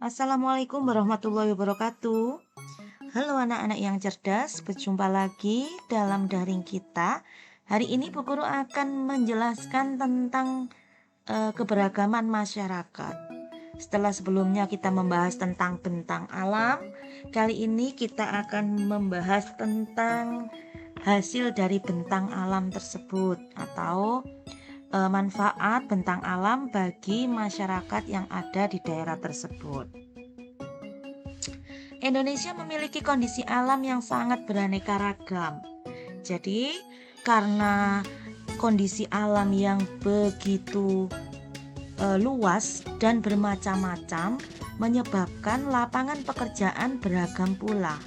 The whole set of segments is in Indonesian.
Assalamualaikum warahmatullahi wabarakatuh. Halo anak-anak yang cerdas, berjumpa lagi dalam daring kita. Hari ini Bu Guru akan menjelaskan tentang keberagaman masyarakat. Setelah sebelumnya kita membahas tentang bentang alam, kali ini kita akan membahas tentang hasil dari bentang alam tersebut atau manfaat bentang alam bagi masyarakat yang ada di daerah tersebut. Indonesia memiliki kondisi alam yang sangat beraneka ragam. Jadi, karena kondisi alam yang begitu luas dan bermacam-macam, menyebabkan lapangan pekerjaan beragam pula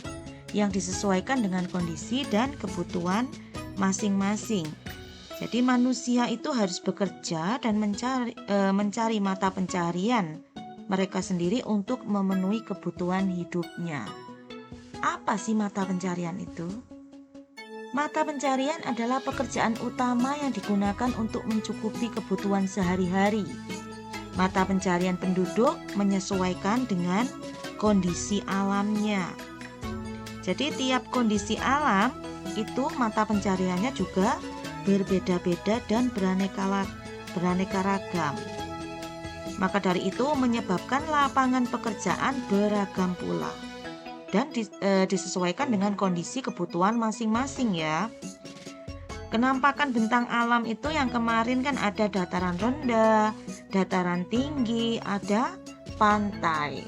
yang disesuaikan dengan kondisi dan kebutuhan masing-masing. Jadi manusia itu harus bekerja dan mencari mata pencaharian mereka sendiri untuk memenuhi kebutuhan hidupnya. Apa sih mata pencaharian itu? Mata pencaharian adalah pekerjaan utama yang digunakan untuk mencukupi kebutuhan sehari-hari. Mata pencaharian penduduk menyesuaikan dengan kondisi alamnya. Jadi tiap kondisi alam itu mata pencahariannya juga berbeda-beda dan beraneka ragam. Maka dari itu menyebabkan lapangan pekerjaan beragam pula dan disesuaikan dengan kondisi kebutuhan masing-masing ya. Kenampakan bentang alam itu yang kemarin kan ada dataran rendah, dataran tinggi, ada pantai.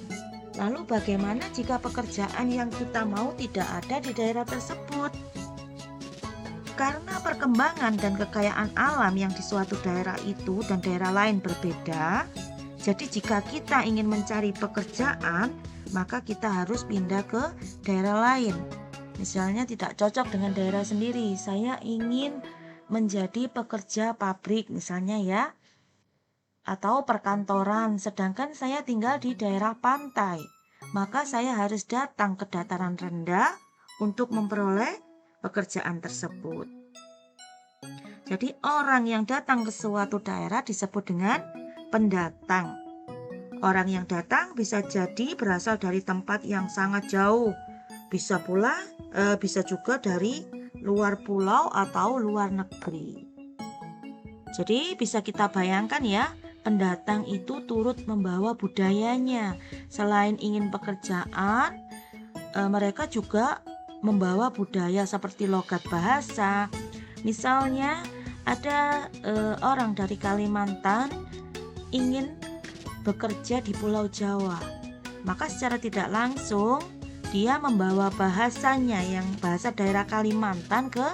Lalu bagaimana jika pekerjaan yang kita mau tidak ada di daerah tersebut? Karena perkembangan dan kekayaan alam yang di suatu daerah itu dan daerah lain berbeda, jadi jika kita ingin mencari pekerjaan, maka kita harus pindah ke daerah lain. Misalnya tidak cocok dengan daerah sendiri, saya ingin menjadi pekerja pabrik misalnya ya, atau perkantoran, sedangkan saya tinggal di daerah pantai. Maka saya harus datang ke dataran rendah untuk memperoleh pekerjaan tersebut. Jadi orang yang datang ke suatu daerah disebut dengan pendatang. Orang yang datang bisa jadi berasal dari tempat yang sangat jauh, bisa juga dari luar pulau atau luar negeri. Jadi bisa kita bayangkan ya, pendatang itu turut membawa budayanya. Selain ingin pekerjaan, mereka juga membawa budaya seperti logat bahasa. Misalnya ada orang dari Kalimantan ingin bekerja di Pulau Jawa, maka secara tidak langsung dia membawa bahasanya yang bahasa daerah Kalimantan ke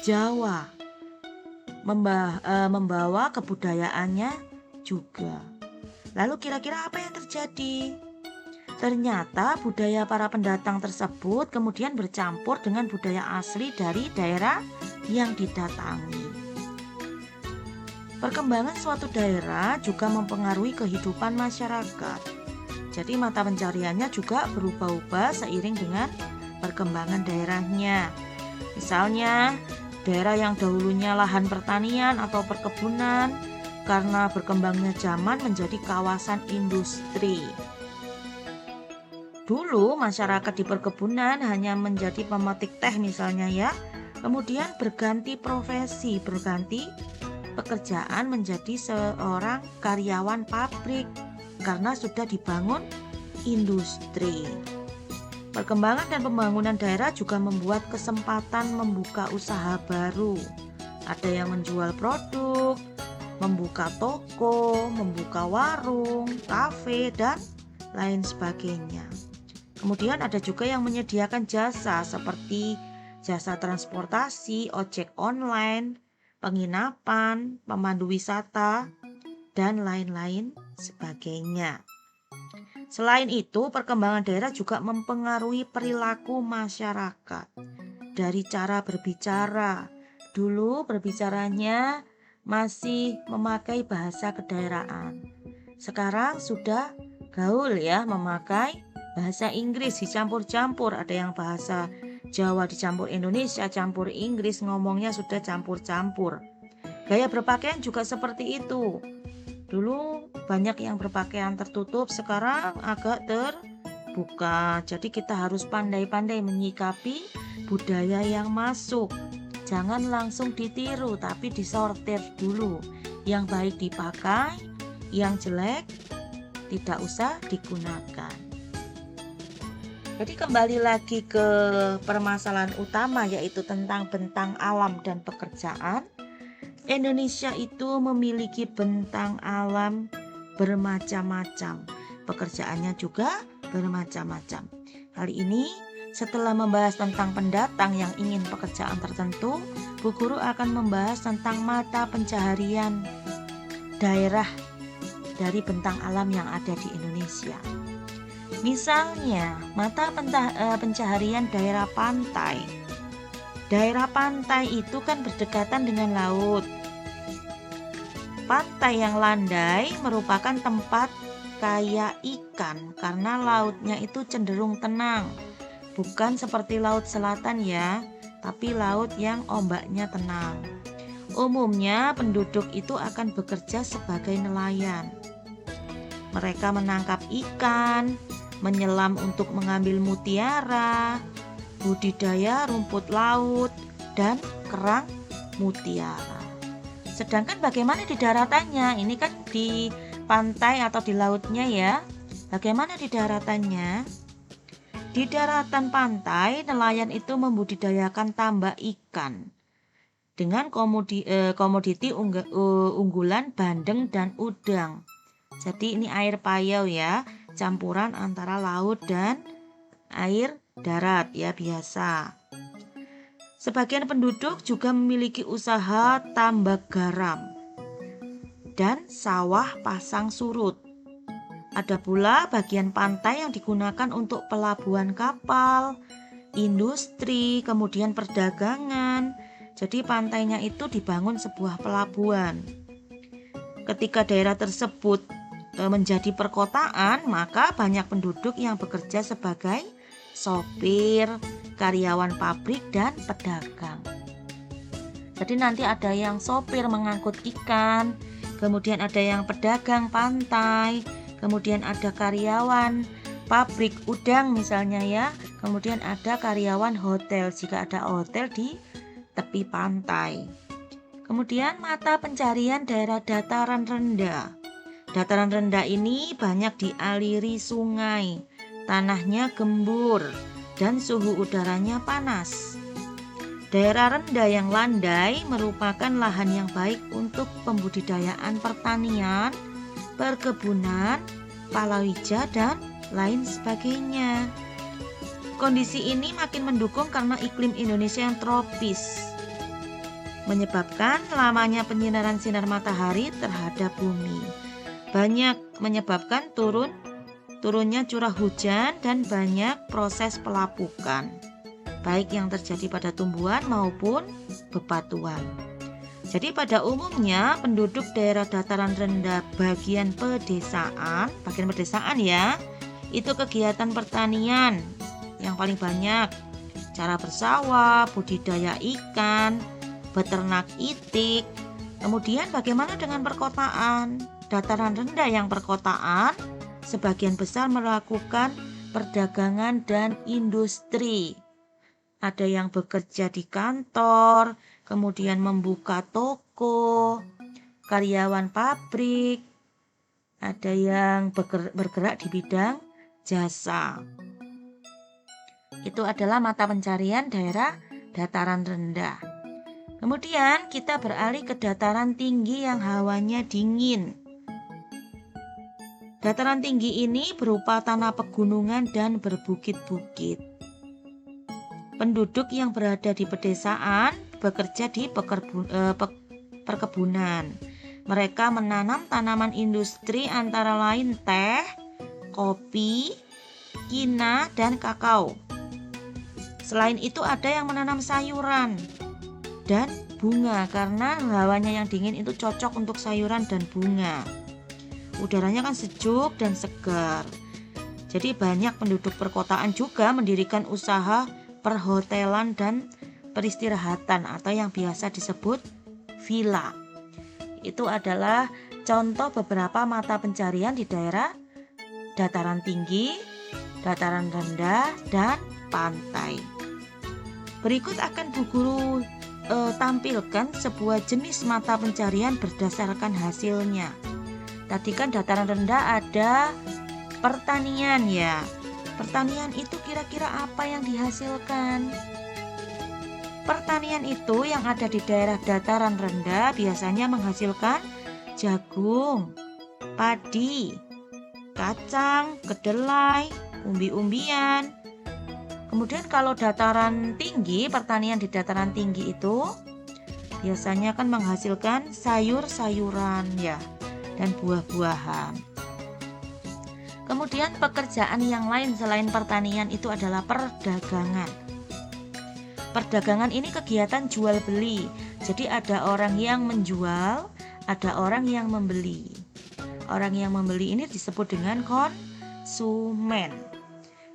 Jawa, membawa kebudayaannya juga. Lalu kira-kira apa yang terjadi? Ternyata budaya para pendatang tersebut kemudian bercampur dengan budaya asli dari daerah yang didatangi. Perkembangan suatu daerah juga mempengaruhi kehidupan masyarakat. Jadi mata pencariannya juga berubah-ubah seiring dengan perkembangan daerahnya. Misalnya, daerah yang dahulunya lahan pertanian atau perkebunan, karena berkembangnya zaman menjadi kawasan industri. Dulu masyarakat di perkebunan hanya menjadi pemetik teh misalnya ya. Kemudian berganti profesi, berganti pekerjaan menjadi seorang karyawan pabrik karena sudah dibangun industri. Perkembangan dan pembangunan daerah juga membuat kesempatan membuka usaha baru. Ada yang menjual produk, membuka toko, membuka warung, kafe, dan lain sebagainya. Kemudian ada juga yang menyediakan jasa seperti jasa transportasi, ojek online, penginapan, pemandu wisata, dan lain-lain sebagainya. Selain itu, perkembangan daerah juga mempengaruhi perilaku masyarakat. Dari cara berbicara, dulu berbicaranya masih memakai bahasa kedaerahan. Sekarang sudah gaul ya, memakai bahasa Inggris dicampur-campur, ada yang bahasa Jawa dicampur Indonesia, campur Inggris, ngomongnya sudah campur-campur. Gaya berpakaian juga seperti itu. Dulu banyak yang berpakaian tertutup, sekarang agak terbuka. Jadi kita harus pandai-pandai menyikapi budaya yang masuk. Jangan langsung ditiru, tapi disortir dulu. Yang baik dipakai, yang jelek tidak usah digunakan. Jadi kembali lagi ke permasalahan utama, yaitu tentang bentang alam dan pekerjaan. Indonesia itu memiliki bentang alam bermacam-macam. Pekerjaannya juga bermacam-macam. Kali ini setelah membahas tentang pendatang yang ingin pekerjaan tertentu, Bu Guru akan membahas tentang mata pencaharian daerah dari bentang alam yang ada di Indonesia. Misalnya, mata pencaharian daerah pantai. Daerah pantai itu kan berdekatan dengan laut. Pantai yang landai merupakan tempat kaya ikan karena lautnya itu cenderung tenang. Bukan seperti laut selatan ya, tapi laut yang ombaknya tenang. Umumnya penduduk itu akan bekerja sebagai nelayan. Mereka menangkap ikan, menyelam untuk mengambil mutiara, budidaya rumput laut, dan kerang mutiara. Sedangkan bagaimana di daratannya? Ini kan di pantai atau di lautnya ya. Bagaimana di daratannya? Di daratan pantai, nelayan itu membudidayakan tambak ikan dengan komoditi unggulan bandeng dan udang. Jadi ini air payau ya, campuran antara laut dan air darat ya biasa. Sebagian penduduk juga memiliki usaha tambak garam dan sawah pasang surut. Ada pula bagian pantai yang digunakan untuk pelabuhan kapal, industri, kemudian perdagangan. Jadi pantainya itu dibangun sebuah pelabuhan. Ketika daerah tersebut menjadi perkotaan, maka banyak penduduk yang bekerja sebagai sopir, karyawan pabrik, dan pedagang. Jadi nanti ada yang sopir mengangkut ikan, kemudian ada yang pedagang pantai, kemudian ada karyawan pabrik udang misalnya ya, kemudian ada karyawan hotel jika ada hotel di tepi pantai. Kemudian mata pencarian daerah dataran rendah. Dataran rendah ini banyak dialiri sungai, tanahnya gembur, dan suhu udaranya panas. Daerah rendah yang landai merupakan lahan yang baik untuk pembudidayaan pertanian, perkebunan, palawija, dan lain sebagainya. Kondisi ini makin mendukung karena iklim Indonesia yang tropis, menyebabkan lamanya penyinaran sinar matahari terhadap bumi. Banyak menyebabkan turunnya curah hujan dan banyak proses pelapukan, baik yang terjadi pada tumbuhan maupun bebatuan. Jadi pada umumnya penduduk daerah dataran rendah bagian pedesaan ya, itu kegiatan pertanian yang paling banyak, cara bersawah, budidaya ikan, beternak itik. Kemudian bagaimana dengan perkotaan? Dataran rendah yang perkotaan sebagian besar melakukan perdagangan dan industri. Ada yang bekerja di kantor, kemudian membuka toko, karyawan pabrik, ada yang bergerak di bidang jasa. Itu adalah mata pencarian daerah dataran rendah. Kemudian kita beralih ke dataran tinggi yang hawanya dingin. Dataran tinggi ini berupa tanah pegunungan dan berbukit-bukit. Penduduk yang berada di pedesaan bekerja di perkebunan. Mereka menanam tanaman industri antara lain teh, kopi, kina, dan kakao. Selain itu ada yang menanam sayuran dan bunga karena hawanya yang dingin itu cocok untuk sayuran dan bunga. Udaranya kan sejuk dan segar. Jadi banyak penduduk perkotaan juga mendirikan usaha perhotelan dan peristirahatan atau yang biasa disebut villa. Itu adalah contoh beberapa mata pencarian di daerah dataran tinggi, dataran rendah, dan pantai. Berikut akan Bu Guru tampilkan sebuah jenis mata pencarian berdasarkan hasilnya. Tadi kan dataran rendah ada pertanian ya. Pertanian itu kira-kira apa yang dihasilkan? Pertanian itu yang ada di daerah dataran rendah biasanya menghasilkan jagung, padi, kacang, kedelai, umbi-umbian. Kemudian kalau dataran tinggi, pertanian di dataran tinggi itu biasanya kan menghasilkan sayur-sayuran ya dan buah-buahan. Kemudian pekerjaan yang lain selain pertanian itu adalah perdagangan. Perdagangan ini kegiatan jual beli. Jadi ada orang yang menjual, ada orang yang membeli. Orang yang membeli ini disebut dengan konsumen.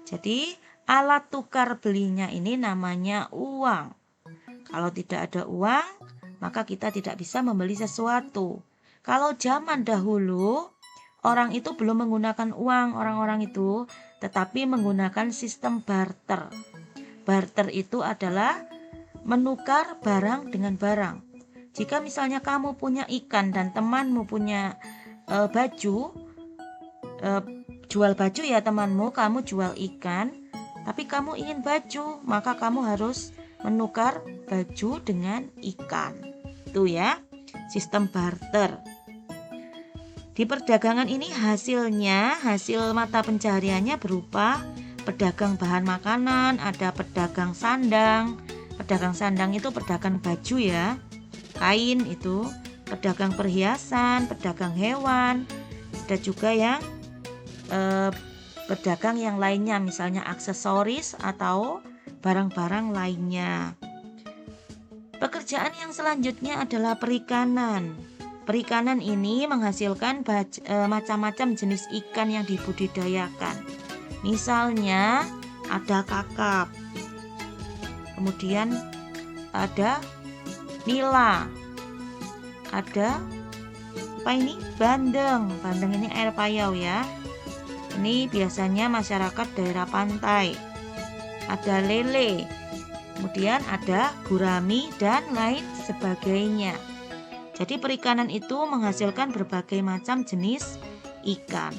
Jadi alat tukar belinya ini namanya uang. Kalau tidak ada uang, maka kita tidak bisa membeli sesuatu. Kalau zaman dahulu, orang itu belum menggunakan uang, orang-orang itu, tetapi menggunakan sistem barter. Barter itu adalah menukar barang dengan barang. Jika misalnya kamu punya ikan dan temanmu punya baju, jual baju ya temanmu, kamu jual ikan, tapi kamu ingin baju, maka kamu harus menukar baju dengan ikan. Itu ya, sistem barter. Di perdagangan ini hasil mata pencahariannya berupa pedagang bahan makanan, ada pedagang sandang. Pedagang sandang itu pedagang baju ya, kain itu, pedagang perhiasan, pedagang hewan. Ada juga yang pedagang yang lainnya, misalnya aksesoris atau barang-barang lainnya. Pekerjaan yang selanjutnya adalah perikanan. Perikanan ini menghasilkan macam-macam jenis ikan yang dibudidayakan. Misalnya ada kakap, kemudian ada nila, ada apa ini? Bandeng. Bandeng ini air payau ya. Ini biasanya masyarakat daerah pantai. Ada lele, kemudian ada gurami dan lain sebagainya. Jadi perikanan itu menghasilkan berbagai macam jenis ikan.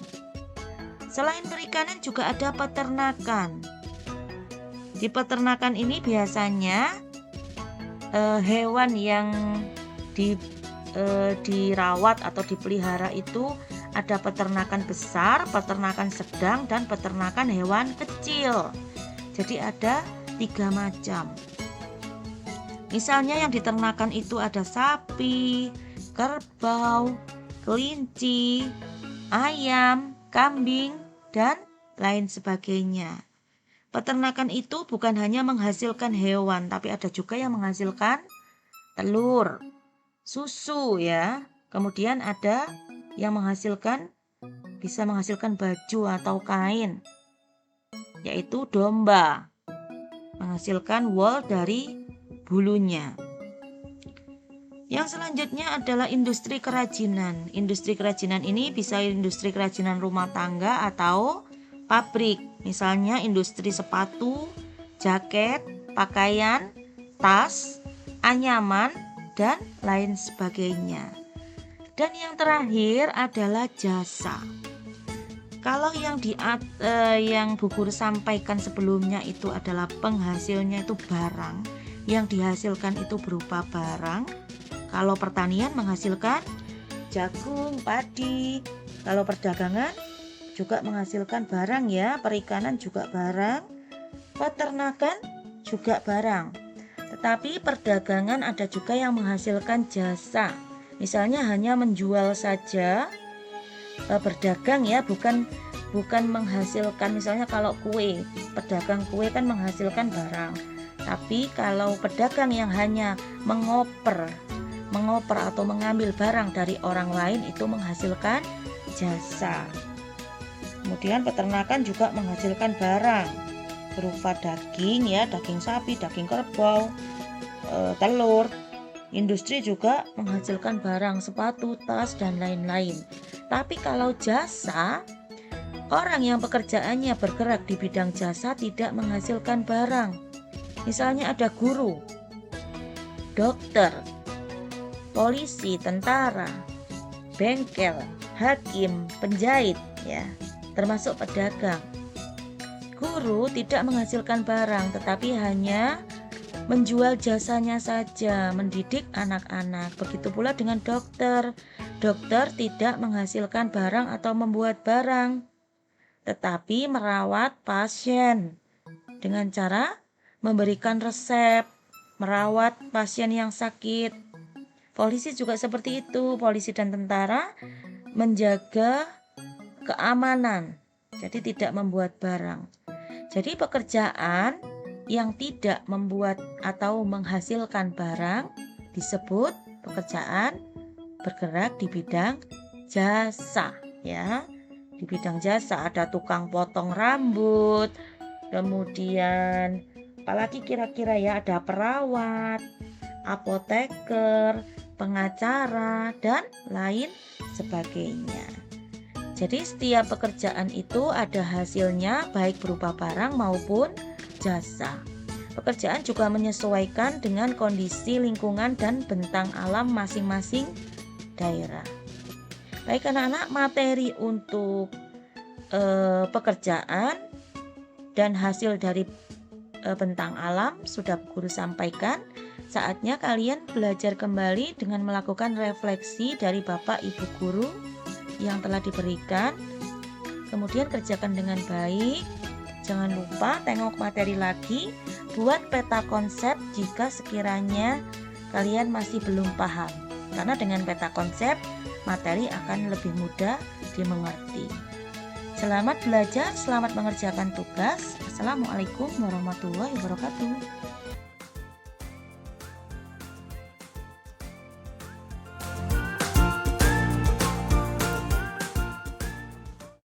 Selain perikanan juga ada peternakan. Di peternakan ini biasanya hewan yang dirawat atau dipelihara itu ada peternakan besar, peternakan sedang, dan peternakan hewan kecil. Jadi ada 3 macam. Misalnya yang diternakan itu ada sapi, kerbau, kelinci, ayam, kambing, dan lain sebagainya. Peternakan itu bukan hanya menghasilkan hewan, tapi ada juga yang menghasilkan telur, susu ya. Kemudian ada yang bisa menghasilkan baju atau kain, yaitu domba, menghasilkan wool dari bulunya. Yang selanjutnya adalah industri kerajinan. Industri kerajinan ini bisa industri kerajinan rumah tangga atau pabrik. Misalnya industri sepatu, jaket, pakaian, tas, anyaman, dan lain sebagainya. Dan yang terakhir adalah jasa. Kalau yang Bu Guru sampaikan sebelumnya itu adalah penghasilnya itu barang, yang dihasilkan itu berupa barang. Kalau pertanian menghasilkan jagung, padi. Kalau perdagangan juga menghasilkan barang ya, perikanan juga barang, peternakan juga barang. Tetapi perdagangan ada juga yang menghasilkan jasa. Misalnya hanya menjual saja, berdagang ya, bukan menghasilkan. Misalnya kalau kue, pedagang kue kan menghasilkan barang. Tapi kalau pedagang yang hanya mengoper atau mengambil barang dari orang lain itu menghasilkan jasa. Kemudian peternakan juga menghasilkan barang berupa daging ya, daging sapi, daging kerbau, telur, Industri juga menghasilkan barang, sepatu, tas, dan lain-lain. Tapi kalau jasa, orang yang pekerjaannya bergerak di bidang jasa tidak menghasilkan barang. Misalnya ada guru, dokter, polisi, tentara, bengkel, hakim, penjahit, ya, termasuk pedagang. Guru tidak menghasilkan barang, tetapi hanya menjual jasanya saja, mendidik anak-anak. Begitu pula dengan dokter. Dokter tidak menghasilkan barang atau membuat barang, tetapi merawat pasien dengan cara memberikan resep, merawat pasien yang sakit. Polisi juga seperti itu. Polisi dan tentara menjaga keamanan, jadi tidak membuat barang. Jadi pekerjaan yang tidak membuat atau menghasilkan barang disebut pekerjaan bergerak di bidang jasa, ya. Di bidang jasa ada tukang potong rambut, kemudian apalagi kira-kira ya, ada perawat, apoteker, pengacara, dan lain sebagainya. Jadi setiap pekerjaan itu ada hasilnya, baik berupa barang maupun jasa. Pekerjaan juga menyesuaikan dengan kondisi lingkungan dan bentang alam masing-masing daerah. Baik anak-anak, materi untuk pekerjaan dan hasil dari bentang alam sudah guru sampaikan. Saatnya kalian belajar kembali dengan melakukan refleksi dari Bapak Ibu guru yang telah diberikan. Kemudian kerjakan dengan baik. Jangan lupa tengok materi lagi, buat peta konsep jika sekiranya kalian masih belum paham. Karena dengan peta konsep, materi akan lebih mudah dimengerti. Selamat belajar, selamat mengerjakan tugas. Assalamualaikum warahmatullahi wabarakatuh.